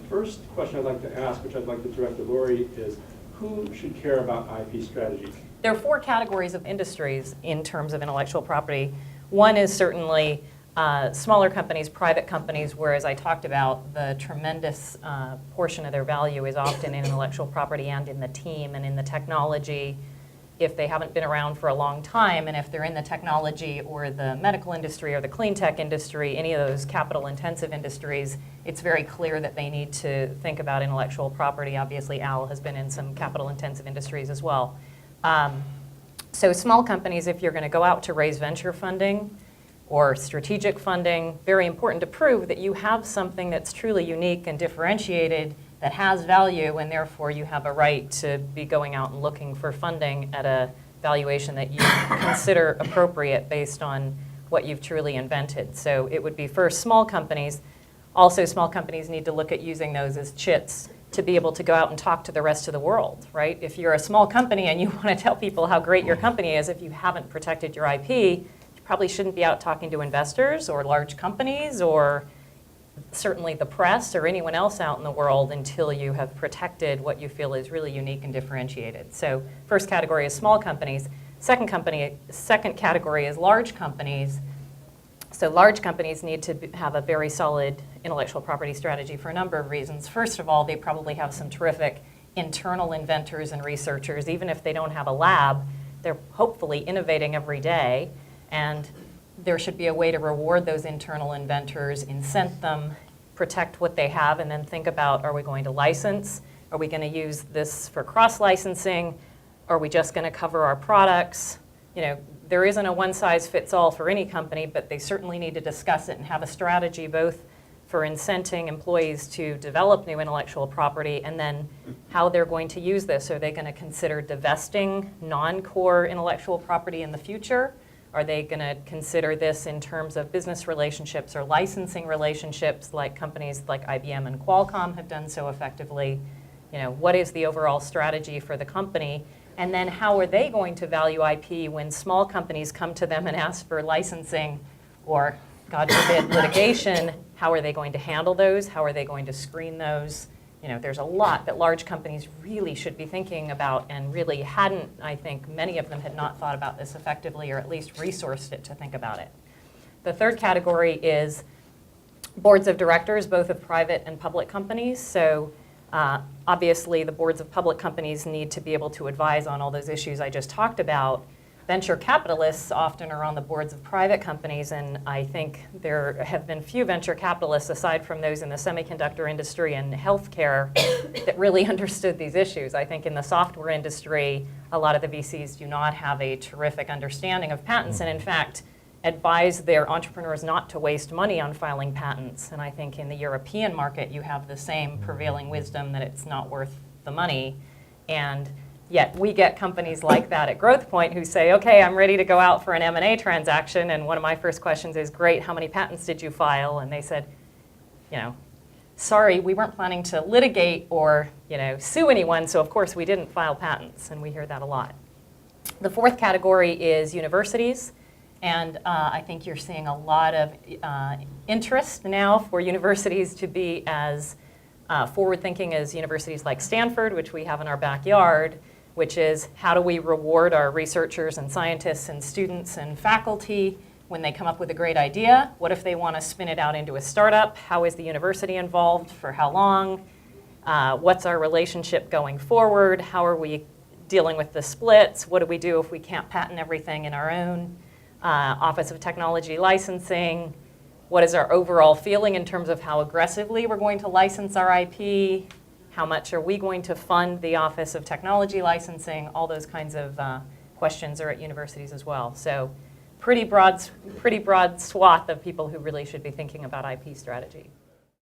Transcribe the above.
first question I'd like to ask, which I'd like to direct to Laurie, is who should care about IP strategy? There are 4 categories of industries in terms of intellectual property. One is certainly smaller companies, private companies, where, as I talked about, the tremendous portion of their value is often in intellectual property and in the team and in the technology. If they haven't been around for a long time, and if they're in the technology or the medical industry or the clean tech industry, any of those capital-intensive industries, it's very clear that they need to think about intellectual property. Obviously, Al has been in some capital-intensive industries as well. So small companies, if you're going to go out to raise venture funding or strategic funding, very important to prove that you have something that's truly unique and differentiated that has value, and therefore you have a right to be going out and looking for funding at a valuation that you consider appropriate based on what you've truly invented. So it would be first small companies. Also, small companies need to look at using those as chits to be able to go out and talk to the rest of the world, right? If you're a small company and you want to tell people how great your company is, if you haven't protected your IP, you probably shouldn't be out talking to investors or large companies or certainly the press or anyone else out in the world until you have protected what you feel is really unique and differentiated. So first category is small companies. Second category is large companies. So large companies need to have a very solid intellectual property strategy for a number of reasons. First of all, they probably have some terrific internal inventors and researchers. Even if they don't have a lab, they're hopefully innovating every day. And there should be a way to reward those internal inventors, incent them, protect what they have, and then think about, are we going to license? Are we going to use this for cross-licensing? Are we just going to cover our products? You know, there isn't a one-size-fits-all for any company, but they certainly need to discuss it and have a strategy both for incenting employees to develop new intellectual property and then how they're going to use this. Are they going to consider divesting non-core intellectual property in the future? Are they going to consider this in terms of business relationships or licensing relationships like companies like IBM and Qualcomm have done so effectively? You know, what is the overall strategy for the company? And then how are they going to value IP when small companies come to them and ask for licensing or, God forbid, litigation? How are they going to handle those? How are they going to screen those? You know, there's a lot that large companies really should be thinking about and really hadn't. I think many of them had not thought about this effectively or at least resourced it to think about it. The third category is boards of directors, both of private and public companies. So obviously the boards of public companies need to be able to advise on all those issues I just talked about. Venture capitalists often are on the boards of private companies, and I think there have been few venture capitalists, aside from those in the semiconductor industry and healthcare, that really understood these issues. I think in the software industry, a lot of the VCs do not have a terrific understanding of patents, and in fact, advise their entrepreneurs not to waste money on filing patents. And I think in the European market, you have the same prevailing wisdom that it's not worth the money. And yet we get companies like that at Growth Point who say, okay, I'm ready to go out for an M&A transaction. And one of my first questions is, great, how many patents did you file? And they said, you know, sorry, we weren't planning to litigate or, you know, sue anyone. So of course we didn't file patents. And we hear that a lot. The fourth category is universities. And I think you're seeing a lot of interest now for universities to be as forward-thinking as universities like Stanford, which we have in our backyard, which is how do we reward our researchers and scientists and students and faculty when they come up with a great idea? What if they want to spin it out into a startup? How is the university involved? For how long? What's our relationship going forward? How are we dealing with the splits? What do we do if we can't patent everything in our own Office of Technology Licensing? What is our overall feeling in terms of how aggressively we're going to license our IP? How much are we going to fund the Office of Technology Licensing? All those kinds of questions are at universities as well. So pretty broad swath of people who really should be thinking about IP strategy.